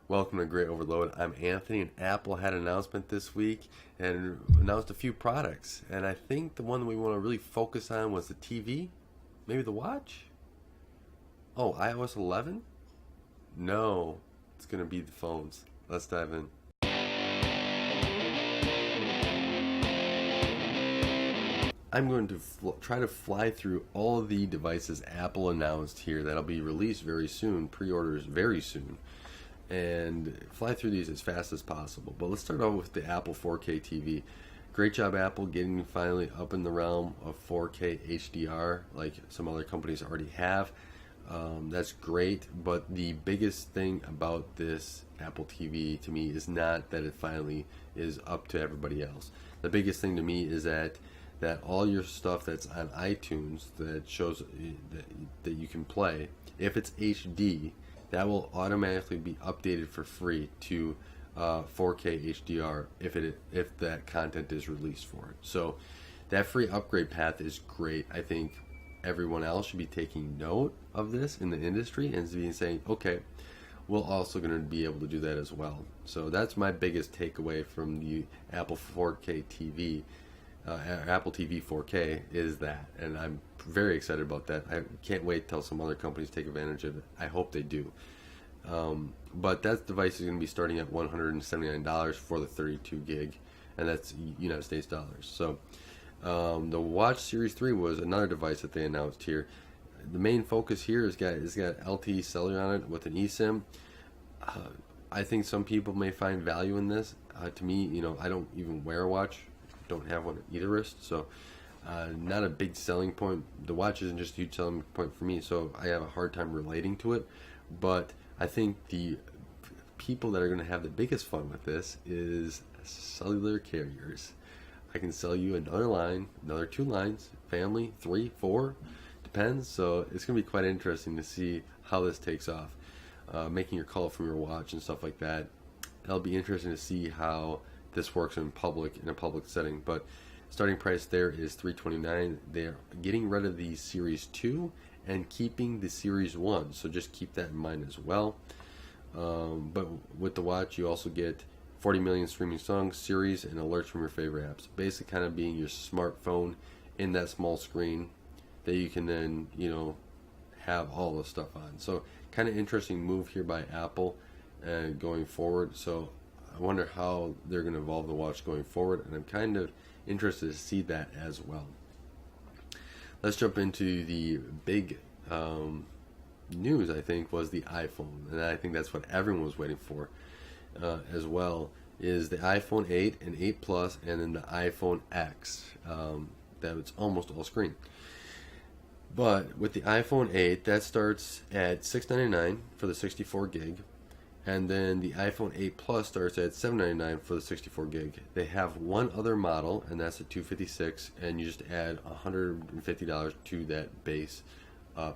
Welcome to Great Overload. I'm Anthony, and Apple had an announcement this week and announced a few products. And I think the one that we want to really focus on was the TV, maybe the watch. Oh, iOS 11? No, it's going to be the phones. Let's dive in. I'm going to try to fly through all of the devices Apple announced here that'll be released very soon, pre-orders very soon, and fly through these as fast as possible. But let's start off with the Apple 4K TV. Great job, Apple, getting finally up in the realm of 4K HDR like some other companies already have. That's great, but the biggest thing about this Apple TV to me is not that it finally is up to everybody else. The biggest thing to me is that all your stuff that's on iTunes that shows that you can play, if it's HD, that will automatically be updated for free to 4K HDR if that content is released for it. So that free upgrade path is great. I think everyone else should be taking note of this in the industry and be saying, okay, we're also going to be able to do that as well. So that's my biggest takeaway from the Apple 4K TV. Apple TV 4K is that, and I'm very excited about that. I can't wait till some other companies take advantage of it. I hope they do. But that device is going to be starting at $179 for the 32 gig, and that's United States dollars. So the Watch Series 3 was another device that they announced here. The main focus here is got LTE cellular on it with an eSIM. I think some people may find value in this. To me, I don't even wear a watch. Don't have one at either wrist, so not a big selling point. The watch isn't just a huge selling point for me, so I have a hard time relating to it. But I think the people that are going to have the biggest fun with this is cellular carriers. I can sell you another line, another 2 lines, family, 3, 4, depends. So it's going to be quite interesting to see how this takes off. Making your call from your watch and stuff like that. It'll be interesting to see how this works in a public setting. But starting price there is $329. They're getting rid of the Series 2 and keeping the Series 1, so just keep that in mind as well. But with the watch, you also get 40 million streaming songs, series, and alerts from your favorite apps. Basically kind of being your smartphone in that small screen that you can then have all the stuff on. So kind of interesting move here by Apple going forward. So I wonder how they're going to evolve the watch going forward, and I'm kind of interested to see that as well. Let's jump into the big news, I think, was the iPhone, and I think that's what everyone was waiting for as well, is the iPhone 8 and 8 Plus, and then the iPhone X, that it's almost all screen. But with the iPhone 8, that starts at $699 for the 64 gig. And then the iPhone 8 Plus starts at $799 for the 64 gig. They have one other model, and that's the 256, and you just add $150 to that base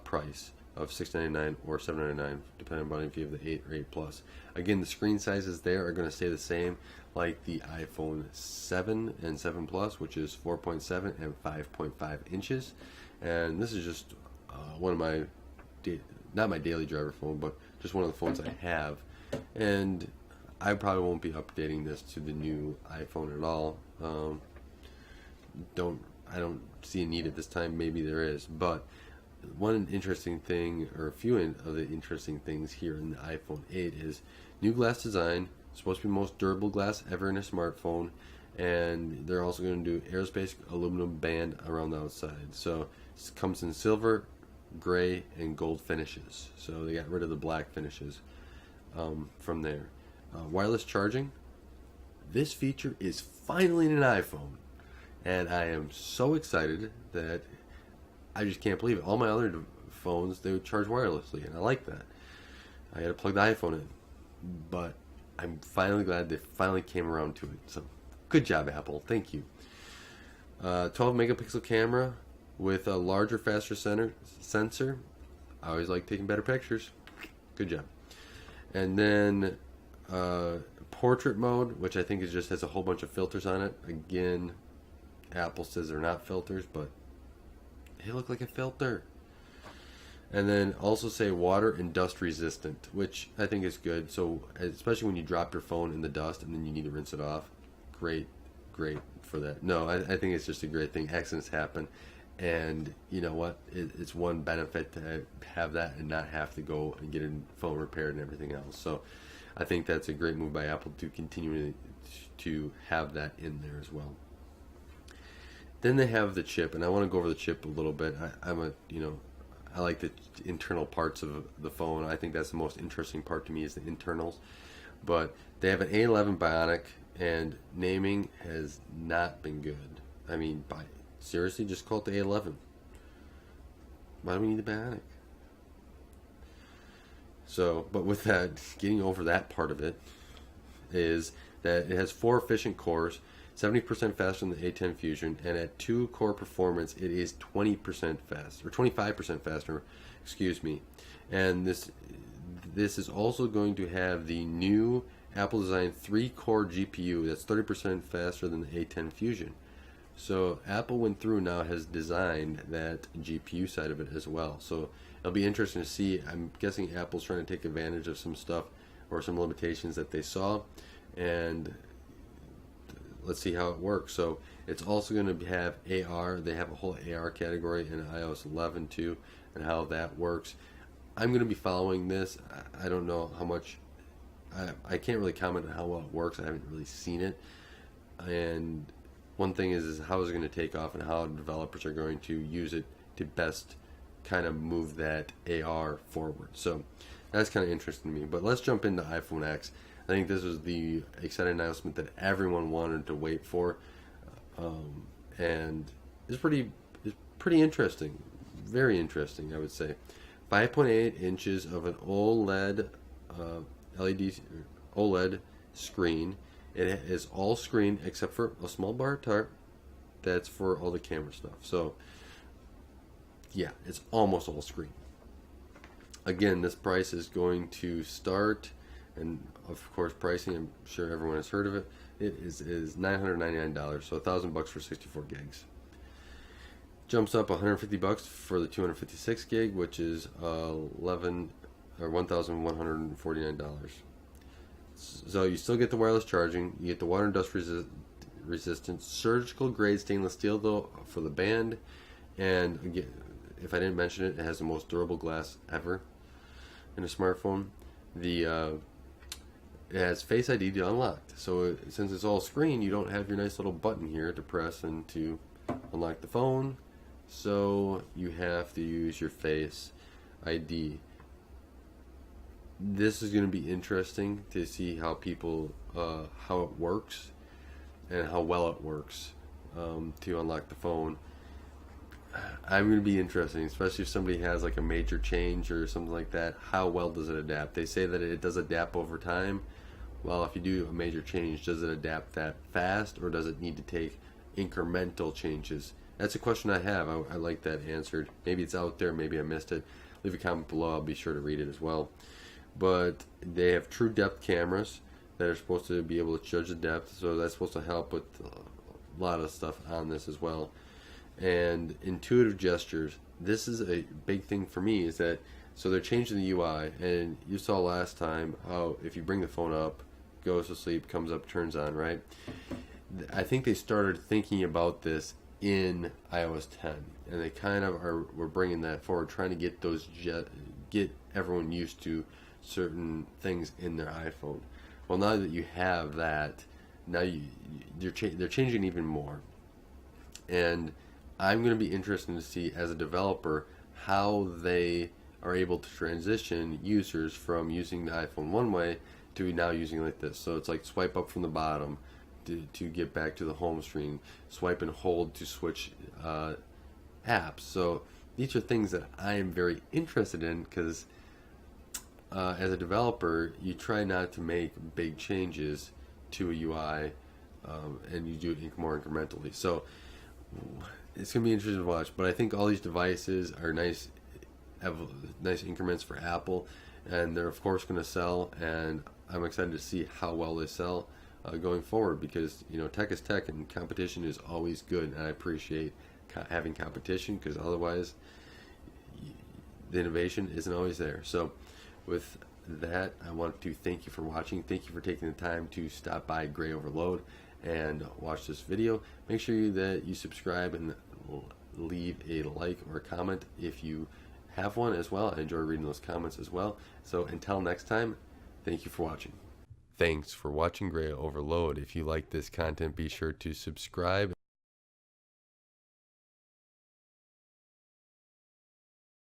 price of $699 or $799, depending on if you have the 8 or 8 Plus. Again, the screen sizes there are going to stay the same, like the iPhone 7 and 7 Plus, which is 4.7 and 5.5 inches. And this is just one of my, not my daily driver phone, but just one of the phones I have. And I probably won't be updating this to the new iPhone at all. I don't see a need at this time. Maybe there is, but one interesting thing, or a few of the interesting things here in the iPhone 8 is new glass design. It's supposed to be the most durable glass ever in a smartphone, and they're also going to do aerospace aluminum band around the outside. So it comes in silver, gray, and gold finishes. So they got rid of the black finishes. From there. Wireless charging. This feature is finally in an iPhone, and I am so excited that I just can't believe it. All my other phones, they would charge wirelessly, and I like that. I had to plug the iPhone in, but I'm finally glad they finally came around to it. So good job, Apple. Thank you. 12 megapixel camera with a larger, faster sensor. I always like taking better pictures. Good job. And then portrait mode, which I think just has a whole bunch of filters on it. Again, Apple says they're not filters, but they look like a filter. And then also say water and dust resistant, which I think is good. So especially when you drop your phone in the dust and then you need to rinse it off, great, great for that. No, I think it's just a great thing. Accidents happen, and you know what? It's one benefit to have that and not have to go and get a phone repaired and everything else. So I think that's a great move by Apple to continue to have that in there as well. Then they have the chip, and I want to go over the chip a little bit. I like the internal parts of the phone. I think that's the most interesting part to me is the internals. But they have an A11 Bionic, and naming has not been good. I mean, seriously, just call it the A11. Why do we need the Bionic? So, but with that, getting over that part of it is that it has 4 efficient cores, 70% faster than the A10 Fusion, and at 2-core performance, it is 20% faster, or 25% faster, excuse me. And this is also going to have the new Apple designed 3-core GPU that's 30% faster than the A10 Fusion. So Apple went through now has designed that GPU side of it as well. So it'll be interesting to see. I'm guessing Apple's trying to take advantage of some stuff or some limitations that they saw, and let's see how it works. So it's also going to have AR. They have a whole AR category in iOS 11 too, and how that works. I'm going to be following this. I don't know how much. I can't really comment on how well it works. I haven't really seen it. And one thing is how is it going to take off and how developers are going to use it to best kind of move that AR forward. So that's kind of interesting to me. But let's jump into iPhone X. I think this was the exciting announcement that everyone wanted to wait for, and it's pretty interesting, very interesting, I would say. 5.8 inches of an OLED screen. It is all screen except for a small bar chart that's for all the camera stuff. So yeah, it's almost all screen. Again, this price is going to start, and of course pricing, I'm sure everyone has heard of it. It is $999, so $1,000 for 64 gigs. Jumps up $150 for the 256 gig, which is $1,149. So you still get the wireless charging, you get the water and dust resistant surgical grade stainless steel though for the band, and again, if I didn't mention it, it has the most durable glass ever in a smartphone. It has Face ID to unlock. So since it's all screen, you don't have your nice little button here to press and to unlock the phone. So you have to use your Face ID. This is going to be interesting to see how how it works and how well it works to unlock the phone. I'm going to be interesting, especially if somebody has like a major change or something like that. How well does it adapt? They say that it does adapt over time. Well, if you do a major change, does it adapt that fast, or does it need to take incremental changes? That's a question I have. I like that answered. Maybe it's out there, maybe I missed it. Leave a comment below, I'll be sure to read it as well. But they have true depth cameras that are supposed to be able to judge the depth, so that's supposed to help with a lot of stuff on this as well. And intuitive gestures. This is a big thing for me, is that so they're changing the UI, and you saw last time how if you bring the phone up, goes to sleep, comes up, turns on, right? I think they started thinking about this in iOS 10, and they kind of were bringing that forward, trying to get get everyone used to certain things in their iPhone. Well, now that you have that, now they're changing even more, and I'm going to be interested to see as a developer how they are able to transition users from using the iPhone one way to now using it like this. So it's like swipe up from the bottom to get back to the home screen, swipe and hold to switch apps. So these are things that I am very interested in, because as a developer, you try not to make big changes to a UI, and you do it more incrementally. So it's going to be interesting to watch, but I think all these devices are nice increments for Apple, and they're of course going to sell, and I'm excited to see how well they sell going forward, because tech is tech, and competition is always good, and I appreciate having competition, because otherwise the innovation isn't always there. So with that, I want to thank you for watching. Thank you for taking the time to stop by Gray Overload and watch this video. Make sure that you subscribe and leave a like or a comment if you have one as well. I enjoy reading those comments as well. So until next time, thank you for watching. Thanks for watching Gray Overload. If you like this content, be sure to subscribe.